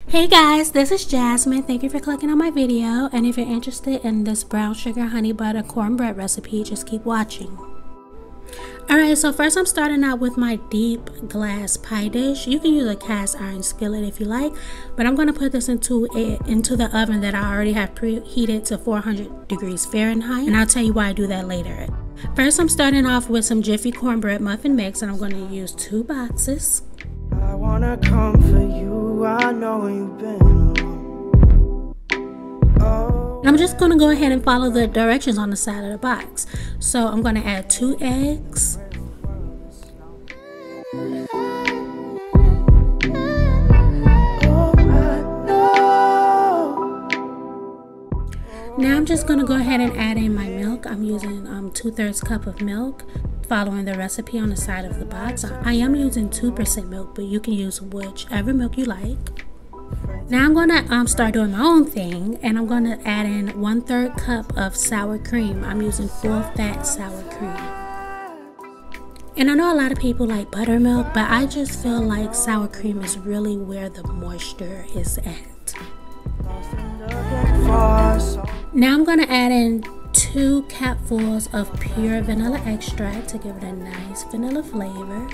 Hey guys, this is Jasmine. Thank you for clicking on my video, and if you're interested in this brown sugar honey butter cornbread recipe, just keep watching. Alright, so first I'm starting out with my deep glass pie dish. You can use a cast iron skillet if you like, but I'm going to put this into the oven that I already have preheated to 400 degrees Fahrenheit, and I'll tell you why I do that later. First I'm starting off with some Jiffy cornbread muffin mix, and I'm going to use 2 boxes. I wanna come for you, I know you've been alone. Oh. I'm just going to go ahead and follow the directions on the side of the box. So I'm going to add 2 eggs. Now I'm just going to go ahead and add in my milk. I'm using 2/3 cup of milk, following the recipe on the side of the box. I am using 2% milk, but you can use whichever milk you like. Now I'm going to start doing my own thing, and I'm going to add in 1/3 cup of sour cream. I'm using full fat sour cream. And I know a lot of people like buttermilk, but I just feel like sour cream is really where the moisture is at. Now I'm going to add in 2 capfuls of pure vanilla extract to give it a nice vanilla flavor.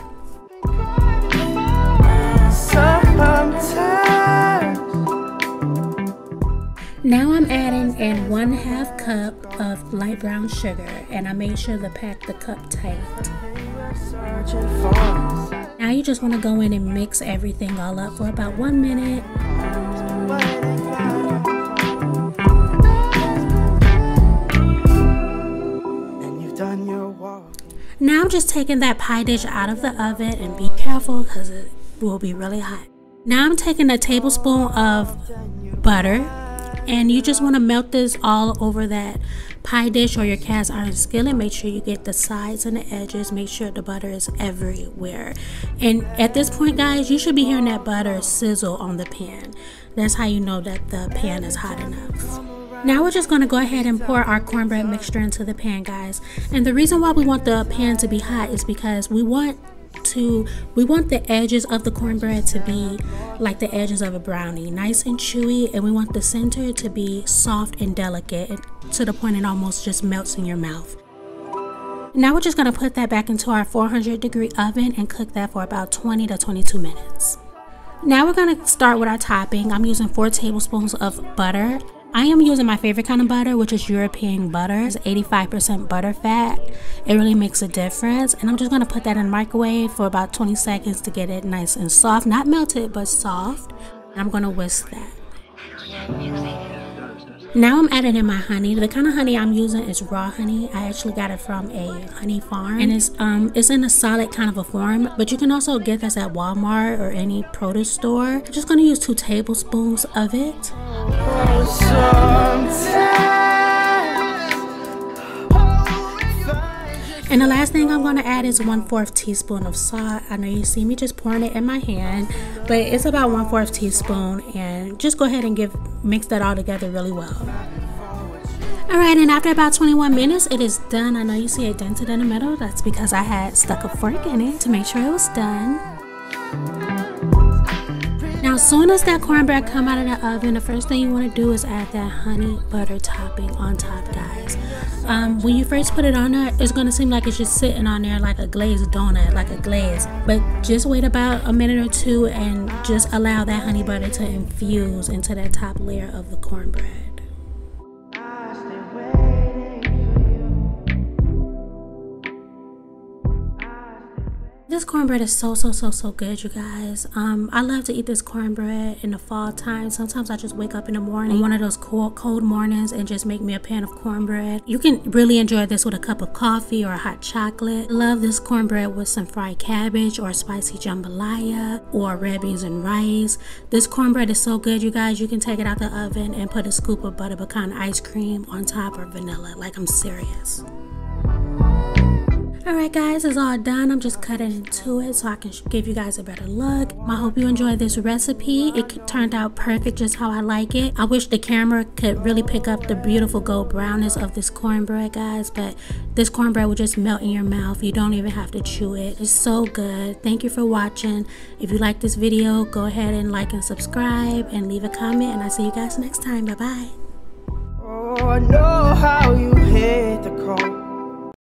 Now I'm adding in 1/2 cup of light brown sugar, and I made sure to pack the cup tight. Now you just want to go in and mix everything all up for about 1 minute. Now I'm just taking that pie dish out of the oven, and be careful because it will be really hot. Now I'm taking a tablespoon of butter, and you just want to melt this all over that pie dish or your cast iron skillet. Make sure you get the sides and the edges. Make sure the butter is everywhere. And at this point, guys, you should be hearing that butter sizzle on the pan. That's how you know that the pan is hot enough. Now we're just going to go ahead and pour our cornbread mixture into the pan, guys. And the reason why we want the pan to be hot is because we want the edges of the cornbread to be like the edges of a brownie, nice and chewy, and we want the center to be soft and delicate to the point it almost just melts in your mouth. Now we're just going to put that back into our 400-degree oven and cook that for about 20 to 22 minutes. Now we're going to start with our topping. I'm using 4 tablespoons of butter. I am using my favorite kind of butter, which is European butter. It's 85% butter fat. It really makes a difference. And I'm just going to put that in the microwave for about 20 seconds to get it nice and soft. Not melted, but soft. And I'm going to whisk that. Now I'm adding in my honey. The kind of honey I'm using is raw honey. I actually got it from a honey farm, and it's in a solid kind of a form, but you can also get this at Walmart or any produce store. I'm just going to use 2 tablespoons of it. And the last thing I'm going to add is 1/4 teaspoon of salt. I know you see me just pouring it in my hand, but it's about 1/4 teaspoon, and just go ahead and mix that all together really well. Alright, and after about 21 minutes, it is done. I know you see it dented in the middle. That's because I had stuck a fork in it to make sure it was done. Now, as soon as that cornbread come out of the oven, the first thing you want to do is add that honey butter topping on top, guys. When you first put it on there, it's going to seem like it's just sitting on there like a glazed donut, like a glaze. But just wait about a minute or 2 and just allow that honey butter to infuse into that top layer of the cornbread. This cornbread is so good, you guys. I love to eat this cornbread in the fall time. Sometimes I just wake up in the morning, one of those cold mornings, and just make me a pan of cornbread. You can really enjoy this with a cup of coffee or hot chocolate. Love this cornbread with some fried cabbage or spicy jambalaya or red beans and rice. This cornbread is so good, you guys. You can take it out the oven and put a scoop of butter pecan ice cream on top or vanilla. Like, I'm serious. Alright guys, it's all done. I'm just cutting into it so I can give you guys a better look. I hope you enjoyed this recipe. It turned out perfect just how I like it. I wish the camera could really pick up the beautiful gold brownness of this cornbread, guys, but this cornbread will just melt in your mouth. You don't even have to chew it. It's so good. Thank you for watching. If you like this video, go ahead and like and subscribe and leave a comment, and I'll see you guys next time. Bye bye. Oh, I know how